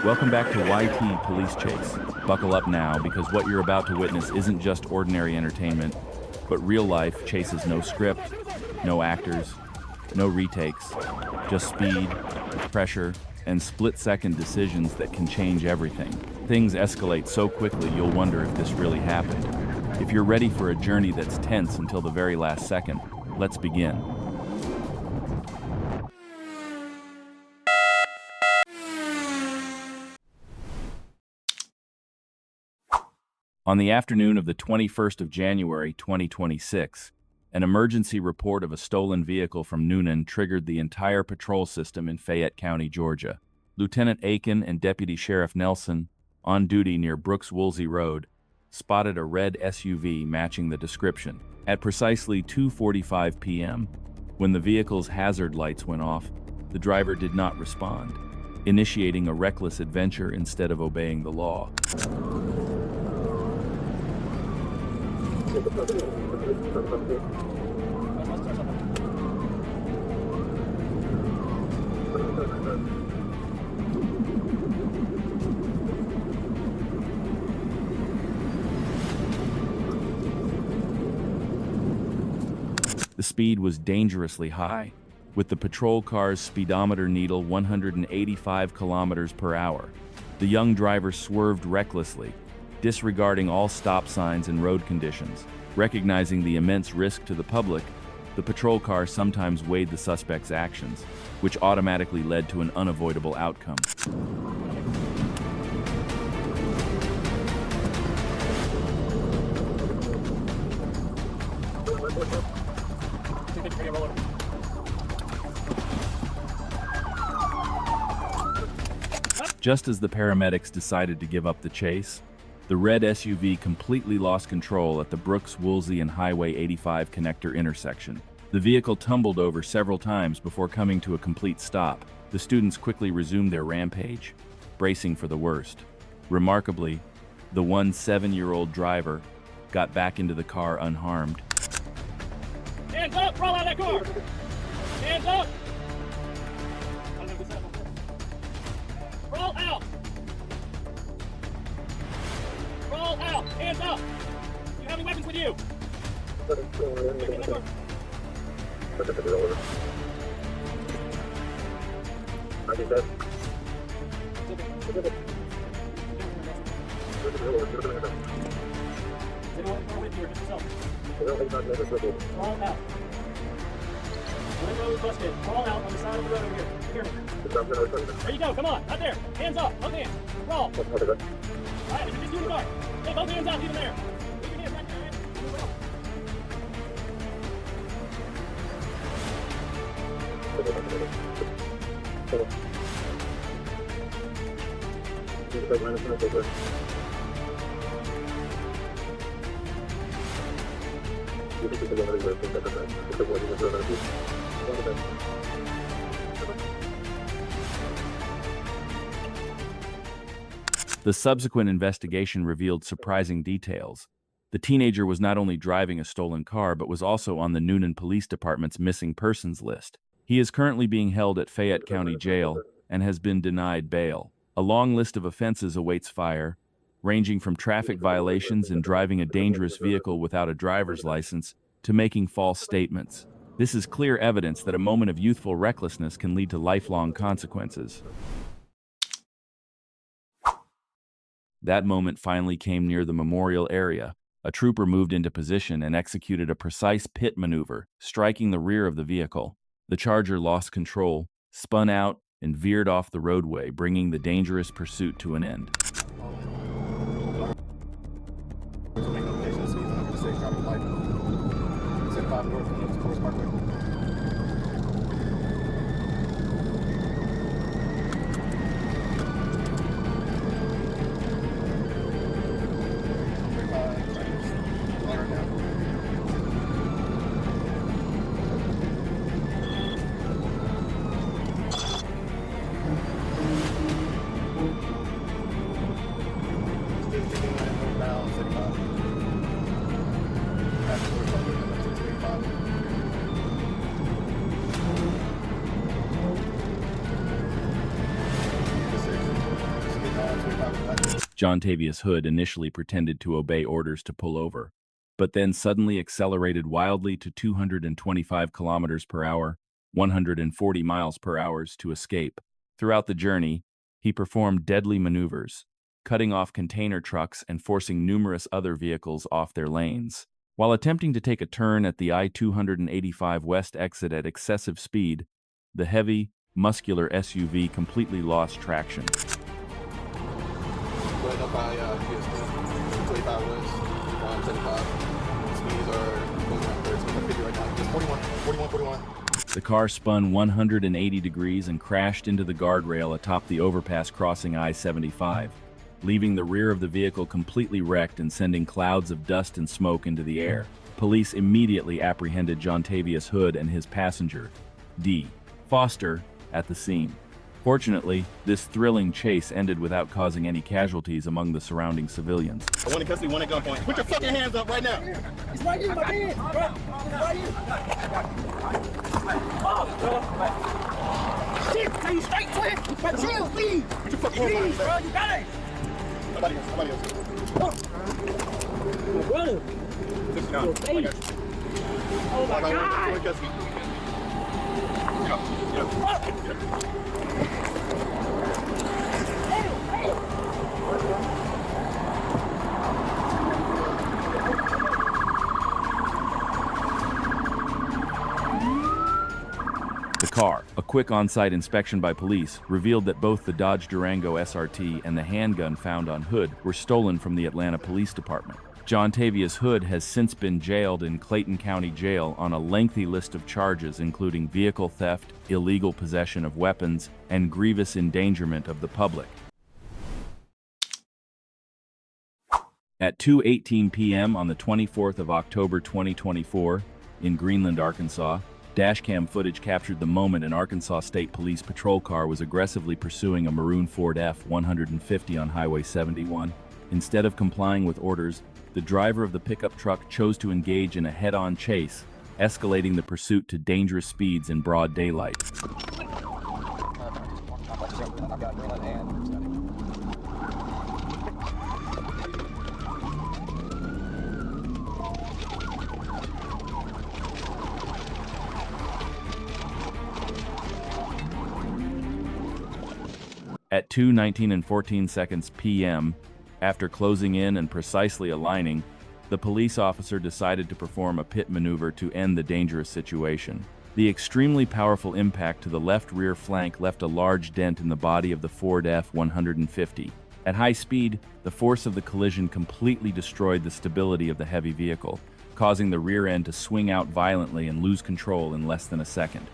Welcome back to YT Police Chase. Buckle up now, because what you're about to witness isn't just ordinary entertainment, but real life chases no script, no actors, no retakes, just speed, pressure, and split-second decisions that can change everything. Things escalate so quickly you'll wonder if this really happened. If you're ready for a journey that's tense until the very last second, let's begin. On the afternoon of the 21st of January, 2026, an emergency report of a stolen vehicle from Newnan triggered the entire patrol system in Fayette County, Georgia. Lieutenant Aiken and Deputy Sheriff Nelson, on duty near Brooks-Woolsey Road, spotted a red SUV matching the description. At precisely 2:45 p.m., when the vehicle's hazard lights went off, the driver did not respond, initiating a reckless adventure instead of obeying the law. The speed was dangerously high, with the patrol car's speedometer needle 185 kilometers per hour. The young driver swerved recklessly, disregarding all stop signs and road conditions. Recognizing the immense risk to the public, the patrol car sometimes weighed the suspect's actions, which automatically led to an unavoidable outcome. Just as the paramedics decided to give up the chase, the red SUV completely lost control at the Brooks-Woolsey and Highway 85 connector intersection. The vehicle tumbled over several times before coming to a complete stop. The students quickly resumed their rampage, bracing for the worst. Remarkably, the 7-year-old driver got back into the car unharmed. Hands up! Crawl out of that car! Hands up! Crawl out! Crawl out! Hands up! Do you have any weapons with you? Crawl out. Window is busted. Crawl out on the side of the road over here. Here. There you go. Come on. Out there. Hands up. Both hands. Crawl. Alright, just do the car. Hey, both hands out, even there. Leave your hands right there, man. Move it up. The subsequent investigation revealed surprising details. The teenager was not only driving a stolen car, but was also on the Newnan Police Department's missing persons list. He is currently being held at Fayette County Jail and has been denied bail. A long list of offenses awaits Fire, ranging from traffic violations and driving a dangerous vehicle without a driver's license to making false statements. This is clear evidence that a moment of youthful recklessness can lead to lifelong consequences. That moment finally came near the memorial area. A trooper moved into position and executed a precise pit maneuver, striking the rear of the vehicle. The Charger lost control, spun out, and veered off the roadway, bringing the dangerous pursuit to an end. Jontavius Hood initially pretended to obey orders to pull over, but then suddenly accelerated wildly to 225 kilometers per hour, 140 miles per hour to escape. Throughout the journey, he performed deadly maneuvers, cutting off container trucks and forcing numerous other vehicles off their lanes. While attempting to take a turn at the I-285 West exit at excessive speed, the heavy, muscular SUV completely lost traction. Going up by 25 West, 175. Speeds are going around 30 right now. Just 41. The car spun 180 degrees and crashed into the guardrail atop the overpass crossing I-75, leaving the rear of the vehicle completely wrecked and sending clouds of dust and smoke into the air. Police immediately apprehended Jontavius Hood and his passenger, D. Foster, at the scene. Fortunately, this thrilling chase ended without causing any casualties among the surrounding civilians. One in custody, one at gunpoint. Put your fucking hands up right now. It's right here, my man. Right here. Shit, tell you straight, twin. But chill, please. Put your fucking hands up. Bro, you got it. Somebody else. My brother. Oh my God. One in custody. The car, a quick on-site inspection by police, revealed that both the Dodge Durango SRT and the handgun found on Hood were stolen from the Atlanta Police Department. Jontavius Hood has since been jailed in Clayton County Jail on a lengthy list of charges including vehicle theft, illegal possession of weapons, and grievous endangerment of the public. At 2:18 p.m. on the 24th of October 2024, in Greenland, Arkansas, Dashcam footage captured the moment an Arkansas State Police patrol car was aggressively pursuing a maroon Ford F-150 on Highway 71. Instead of complying with orders, the driver of the pickup truck chose to engage in a head-on chase, escalating the pursuit to dangerous speeds in broad daylight. At 2:19 and 14 seconds p.m., after closing in and precisely aligning, the police officer decided to perform a pit maneuver to end the dangerous situation. The extremely powerful impact to the left rear flank left a large dent in the body of the Ford F-150. At high speed, the force of the collision completely destroyed the stability of the heavy vehicle, causing the rear end to swing out violently and lose control in less than a second.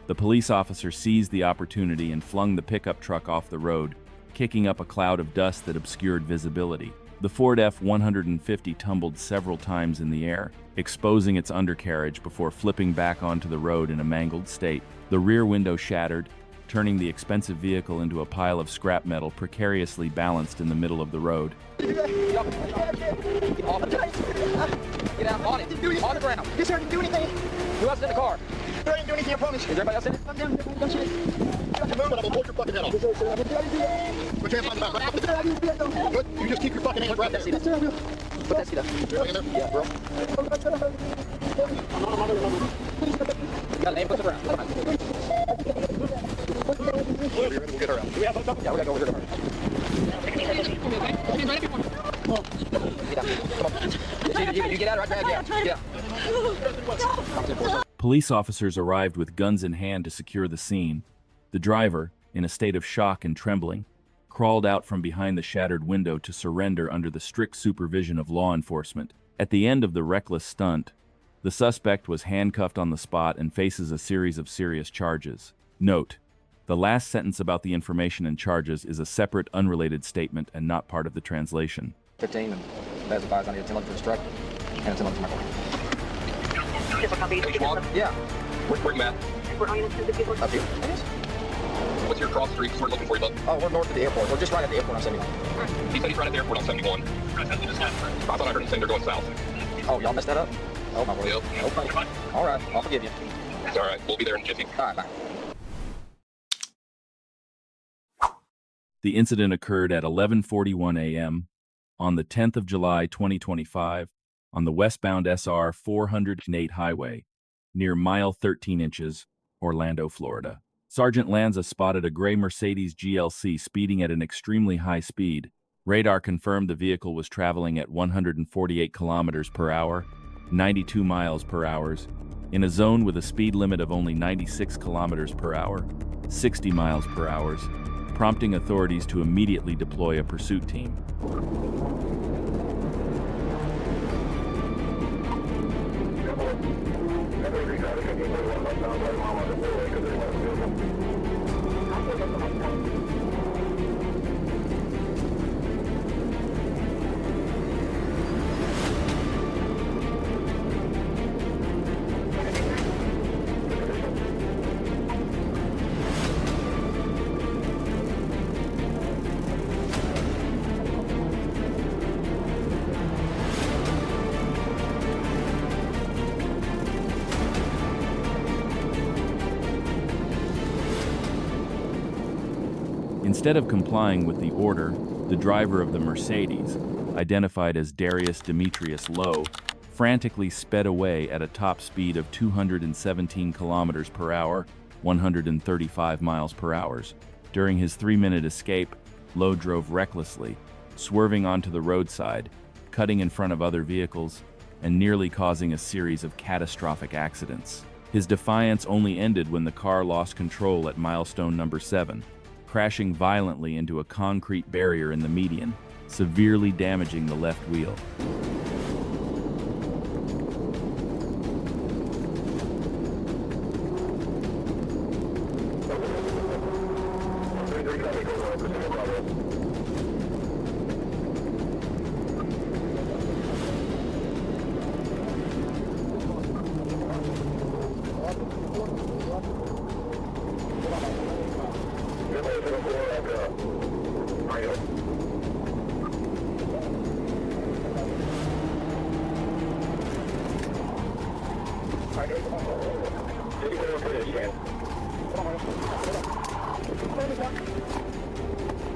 The police officer seized the opportunity and flung the pickup truck off the road, kicking up a cloud of dust that obscured visibility. The Ford F-150 tumbled several times in the air, exposing its undercarriage before flipping back onto the road in a mangled state. The rear window shattered, turning the expensive vehicle into a pile of scrap metal precariously balanced in the middle of the road. Get out on it. On the ground. Yes, sir, I didn't do anything. Who else is in the car? I didn't do anything, I promise. Is everybody else in it? I'm down. You have to move, but I'm gonna pull your fucking head off. Yes, sir, I didn't do anything. Put your hands on the back. Yes, sir, I didn't do that, though. Good. You just keep your fucking hands right there. Yes, sir, I will. Put that seat up. You're in there? Yeah, bro. You got an aim, put it around. Come on. We'll get her out. Yeah, we gotta go over here to her. Get out. Come on. You get out, right? Get out. Police officers arrived with guns in hand to secure the scene. The driver, in a state of shock and trembling, crawled out from behind the shattered window to surrender under the strict supervision of law enforcement. At the end of the reckless stunt, the suspect was handcuffed on the spot and faces a series of serious charges. Note: the last sentence about the information and charges is a separate, unrelated statement and not part of the translation. 15, and that's advised I need a 10 for the strike and a 10 for my car. Yeah. Where you at? Up here. What's your cross street? We're looking for you, bud. Oh, we're north of the airport. We're just right at the airport on 71. He said he's right at the airport on 71. I thought I heard him saying they're going south. Oh, y'all messed that up? Oh, my word. Yep. Okay. All right, I'll forgive you. It's all right. We'll be there in 50. All right, bye. The incident occurred at 11:41 a.m. on the 10th of July 2025 on the westbound SR 408 highway near mile 13 inches, Orlando, Florida. Sergeant Lanza spotted a gray Mercedes GLC speeding at an extremely high speed. Radar confirmed the vehicle was traveling at 148 kilometers per hour, 92 miles per hour, in a zone with a speed limit of only 96 kilometers per hour, 60 miles per hour, prompting authorities to immediately deploy a pursuit team. Instead of complying with the order, the driver of the Mercedes, identified as Darius Demetrius Lowe, frantically sped away at a top speed of 217 kilometers per hour, 135 miles per hour. During his 3-minute escape, Lowe drove recklessly, swerving onto the roadside, cutting in front of other vehicles, and nearly causing a series of catastrophic accidents. His defiance only ended when the car lost control at milestone number 7, crashing violently into a concrete barrier in the median, severely damaging the left wheel.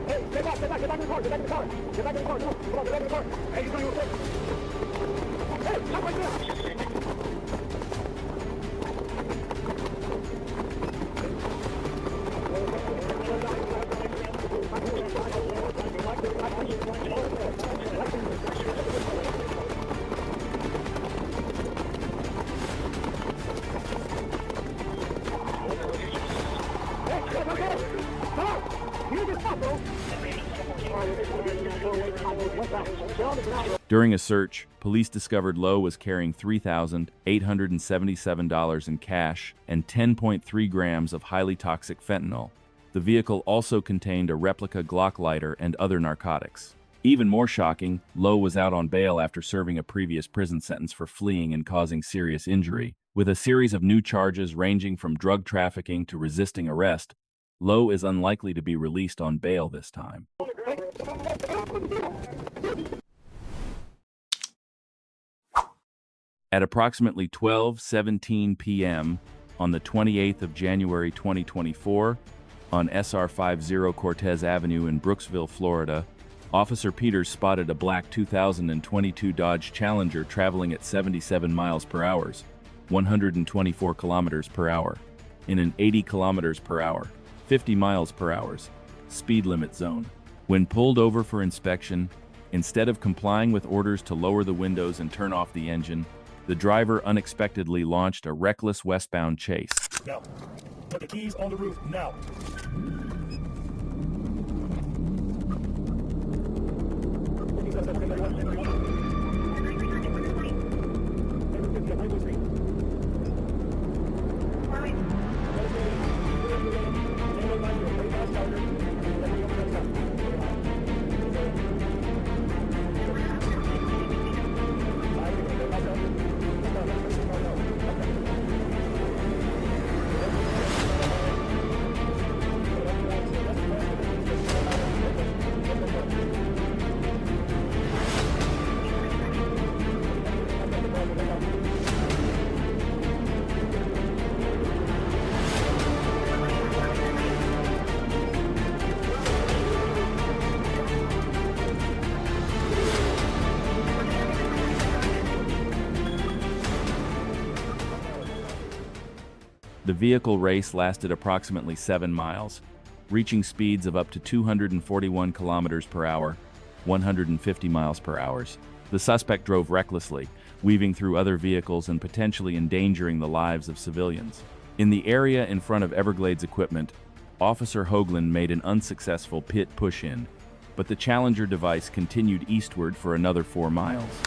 Hey, get back in the car, get back in the car. Get back in the car, come on, get back in the car. Hey, you're going to Hey, stop right there. During a search, police discovered Lowe was carrying $3,877 in cash and 10.3 grams of highly toxic fentanyl. The vehicle also contained a replica Glock lighter and other narcotics. Even more shocking, Lowe was out on bail after serving a previous prison sentence for fleeing and causing serious injury. With a series of new charges ranging from drug trafficking to resisting arrest, Lowe is unlikely to be released on bail this time. At approximately 12:17 p.m. on the 28th of January 2024, on SR 50 Cortez Avenue in Brooksville, Florida, Officer Peters spotted a black 2022 Dodge Challenger traveling at 77 miles per hour, 124 kilometers per hour, in an 80 kilometers per hour, 50 miles per hour speed limit zone. When pulled over for inspection, instead of complying with orders to lower the windows and turn off the engine, the driver unexpectedly launched a reckless westbound chase. Now, put the keys on the roof now. The vehicle race lasted approximately 7 miles, reaching speeds of up to 241 kilometers per hour, 150 miles per hour. The suspect drove recklessly, weaving through other vehicles and potentially endangering the lives of civilians. In the area in front of Everglades Equipment, Officer Hoagland made an unsuccessful pit push-in, but the Challenger device continued eastward for another 4 miles.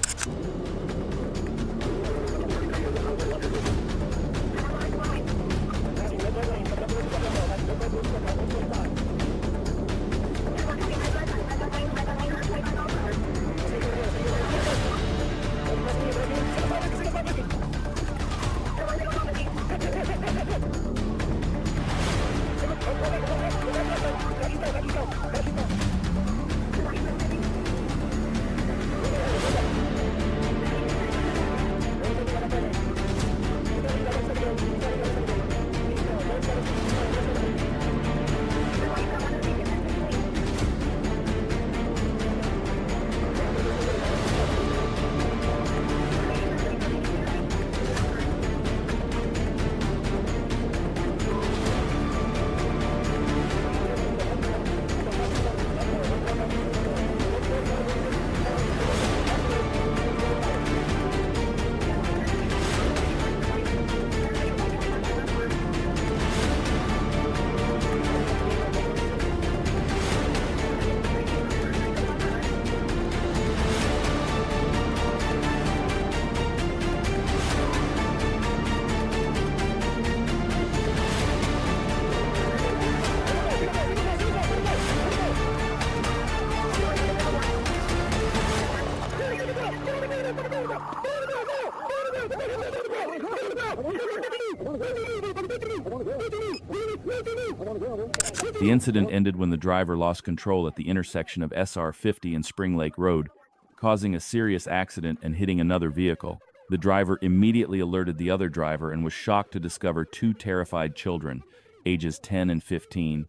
The incident ended when the driver lost control at the intersection of SR 50 and Spring Lake Road, causing a serious accident and hitting another vehicle. The driver immediately alerted the other driver and was shocked to discover 2 terrified children, ages 10 and 15,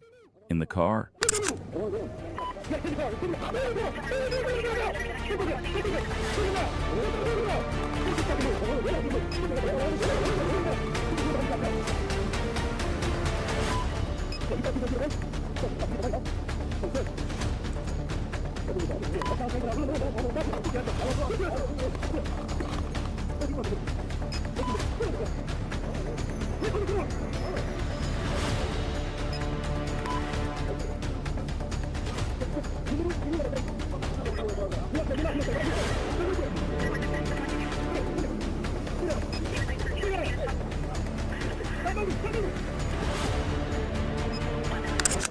in the car.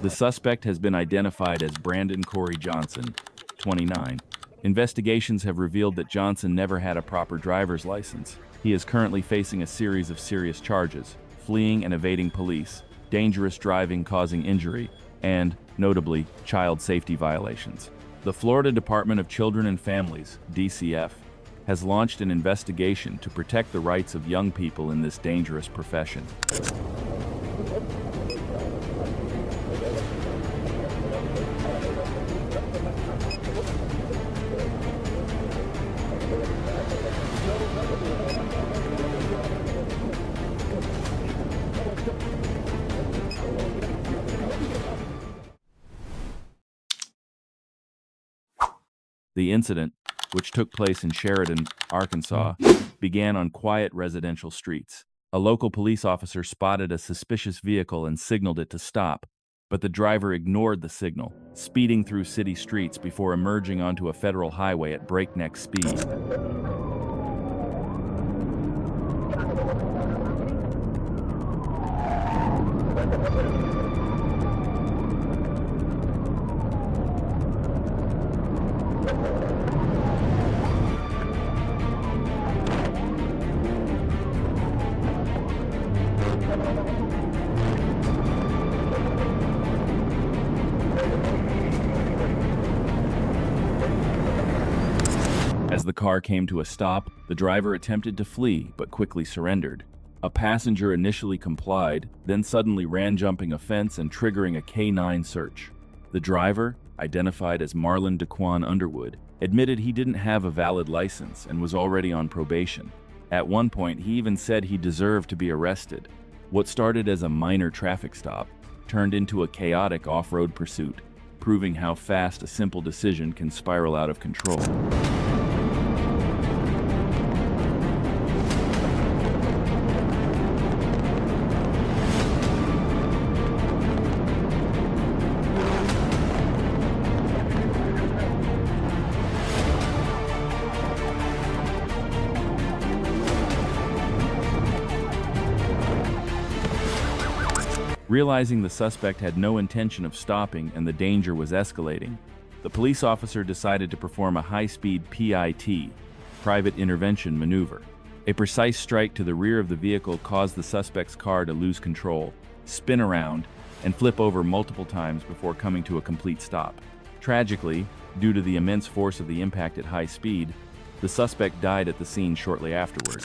The suspect has been identified as Brandon Corey Johnson, 29. Investigations have revealed that Johnson never had a proper driver's license. He is currently facing a series of serious charges: fleeing and evading police, dangerous driving causing injury, and, notably, child safety violations. The Florida Department of Children and Families, DCF, has launched an investigation to protect the rights of young people in this dangerous profession. The incident, which took place in Sheridan, Arkansas, began on quiet residential streets. A local police officer spotted a suspicious vehicle and signaled it to stop, but the driver ignored the signal, speeding through city streets before emerging onto a federal highway at breakneck speed. As the car came to a stop, the driver attempted to flee but quickly surrendered. A passenger initially complied, then suddenly ran, jumping a fence and triggering a K-9 search. The driver, identified as Marlon Daquan Underwood, admitted he didn't have a valid license and was already on probation. At one point, he even said he deserved to be arrested. What started as a minor traffic stop turned into a chaotic off-road pursuit, proving how fast a simple decision can spiral out of control. Realizing the suspect had no intention of stopping and the danger was escalating, the police officer decided to perform a high-speed PIT, private intervention maneuver. A precise strike to the rear of the vehicle caused the suspect's car to lose control, spin around, and flip over multiple times before coming to a complete stop. Tragically, due to the immense force of the impact at high speed, the suspect died at the scene shortly afterward.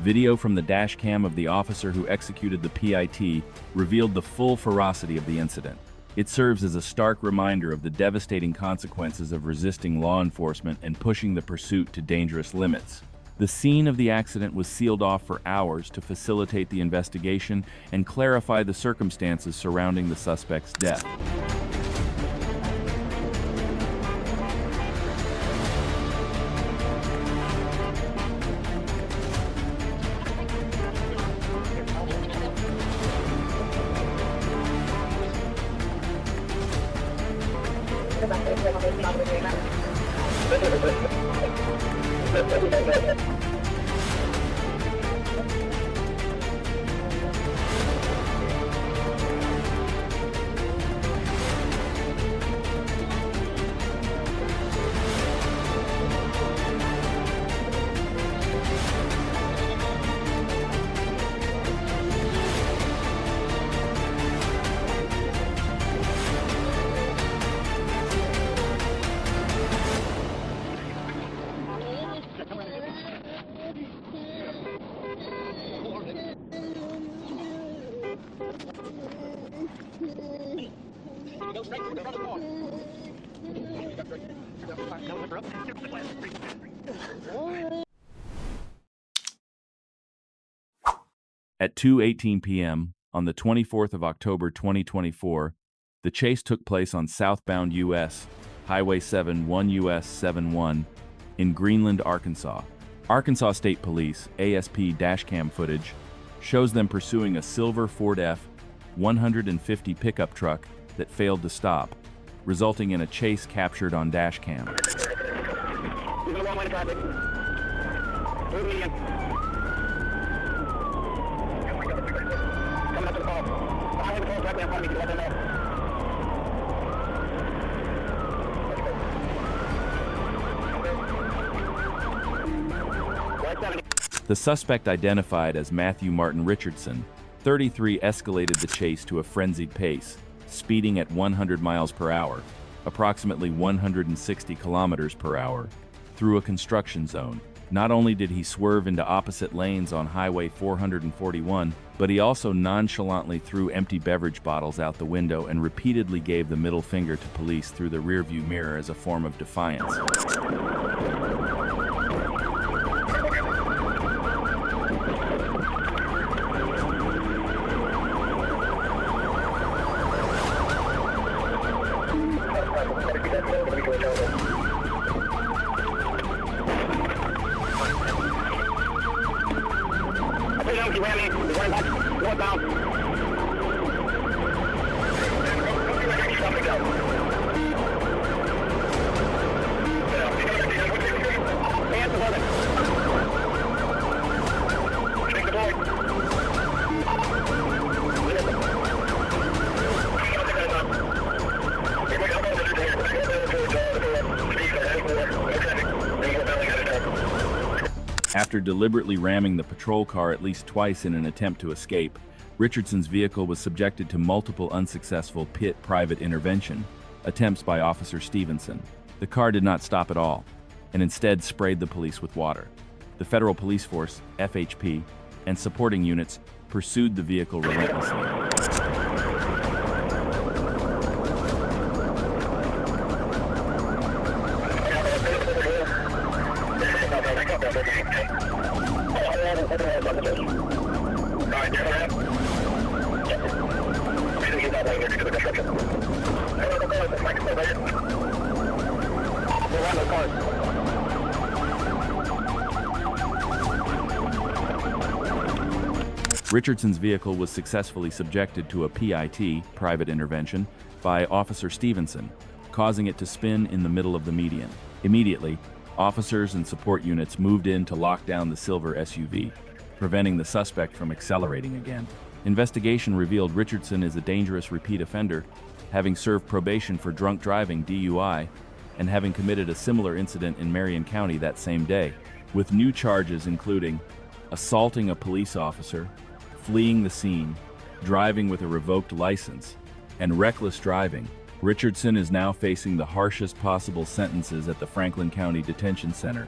Video from the dash cam of the officer who executed the PIT revealed the full ferocity of the incident. It serves as a stark reminder of the devastating consequences of resisting law enforcement and pushing the pursuit to dangerous limits. The scene of the accident was sealed off for hours to facilitate the investigation and clarify the circumstances surrounding the suspect's death. At 2:18 p.m. on the 24th of October 2024, the chase took place on southbound US Highway 71 US 71 in Greenland, Arkansas. Arkansas State Police ASP dashcam footage shows them pursuing a silver Ford F-150 pickup truck that failed to stop, resulting in a chase captured on dashcam. The suspect, identified as Matthew Martin Richardson, 33, escalated the chase to a frenzied pace, speeding at 100 miles per hour, approximately 160 kilometers per hour, through a construction zone. Not only did he swerve into opposite lanes on Highway 441, but he also nonchalantly threw empty beverage bottles out the window and repeatedly gave the middle finger to police through the rearview mirror as a form of defiance. After deliberately ramming the patrol car at least twice in an attempt to escape, Richardson's vehicle was subjected to multiple unsuccessful pit private intervention attempts by Officer Stevenson. The car did not stop at all, and instead sprayed the police with water. The Federal Police Force, FHP, and supporting units pursued the vehicle relentlessly. Richardson's vehicle was successfully subjected to a PIT, private intervention, by Officer Stevenson, causing it to spin in the middle of the median. Immediately, officers and support units moved in to lock down the silver SUV, preventing the suspect from accelerating again. Investigation revealed Richardson is a dangerous repeat offender, having served probation for drunk driving (DUI) and having committed a similar incident in Marion County that same day, with new charges including assaulting a police officer, fleeing the scene, driving with a revoked license, and reckless driving. Richardson is now facing the harshest possible sentences at the Franklin County Detention Center.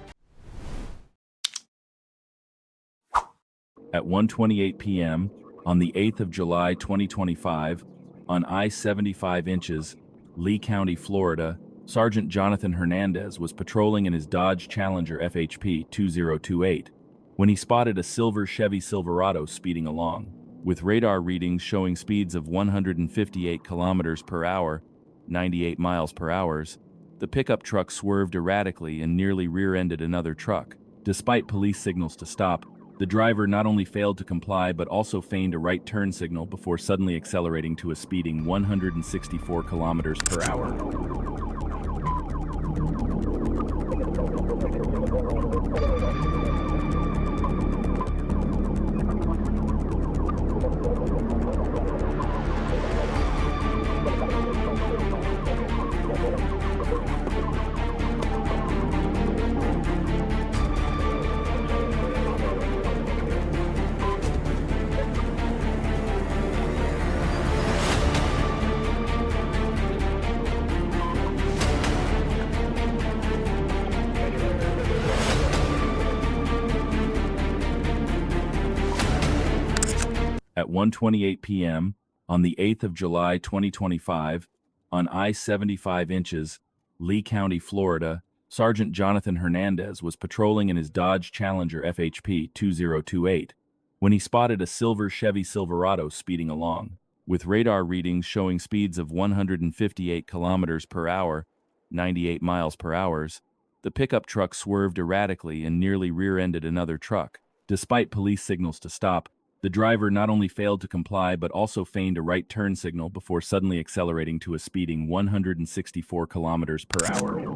At 1:28 p.m. on the 8th of July 2025, on I-75 inches, Lee County, Florida, Sergeant Jonathan Hernandez was patrolling in his Dodge Challenger FHP 2028 when he spotted a silver Chevy Silverado speeding along. With radar readings showing speeds of 158 kilometers per hour, 98 miles per hour, the pickup truck swerved erratically and nearly rear-ended another truck. Despite police signals to stop, the driver not only failed to comply but also feigned a right turn signal before suddenly accelerating to a speeding 164 kilometers per hour. At 1:28 p.m. on the 8th of July 2025, on I-75 inches, Lee County, Florida, Sergeant Jonathan Hernandez was patrolling in his Dodge Challenger FHP 2028 when he spotted a silver Chevy Silverado speeding along. With radar readings showing speeds of 158 kilometers per hour, 98 miles per hour, the pickup truck swerved erratically and nearly rear-ended another truck. Despite police signals to stop, the driver not only failed to comply but also feigned a right turn signal before suddenly accelerating to a speeding 164 kilometers per hour.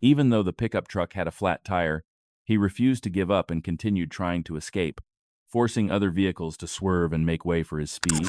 Even though the pickup truck had a flat tire, he refused to give up and continued trying to escape, forcing other vehicles to swerve and make way for his speed.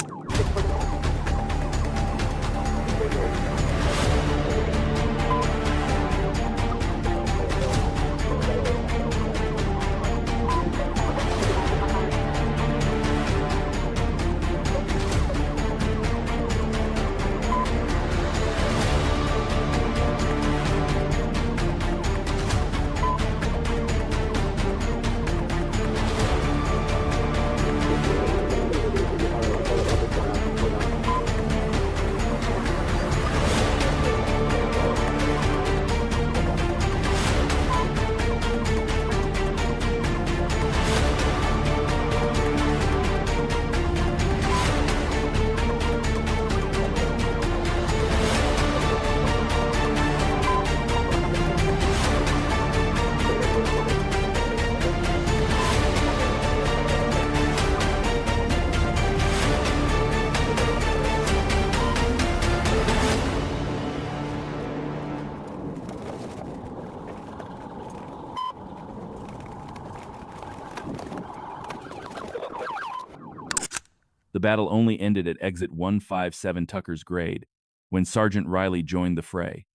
battle only ended at exit 157 Tucker's Grade, when Sergeant Riley joined the fray.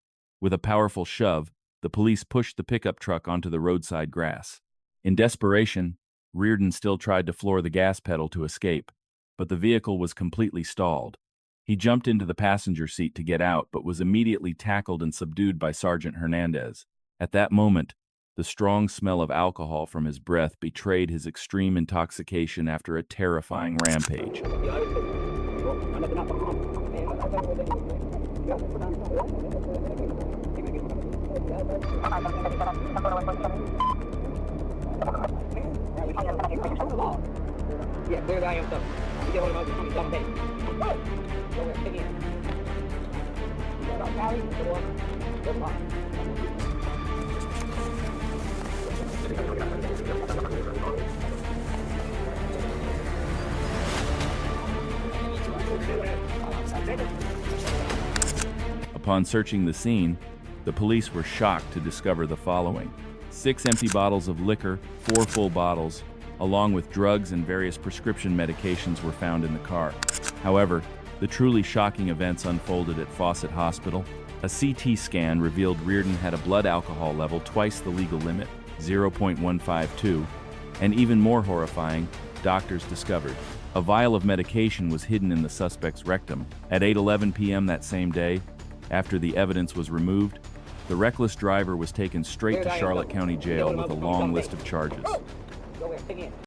With a powerful shove, the police pushed the pickup truck onto the roadside grass. In desperation, Reardon still tried to floor the gas pedal to escape, but the vehicle was completely stalled. He jumped into the passenger seat to get out, but was immediately tackled and subdued by Sergeant Hernandez. At that moment, the strong smell of alcohol from his breath betrayed his extreme intoxication after a terrifying rampage. Yeah, clear the IM stuff. You get one of those, come take. Go ahead, take it. Upon searching the scene, the police were shocked to discover the following: 6 empty bottles of liquor, 4 full bottles, along with drugs and various prescription medications were found in the car. However, the truly shocking events unfolded at Fawcett Hospital. A CT scan revealed Reardon had a blood alcohol level twice the legal limit, 0.152, and even more horrifying, doctors discovered a vial of medication was hidden in the suspect's rectum. At 8:11 p.m. that same day, after the evidence was removed, the reckless driver was taken straight to Charlotte County Jail with a long list of charges. Go ahead, take it.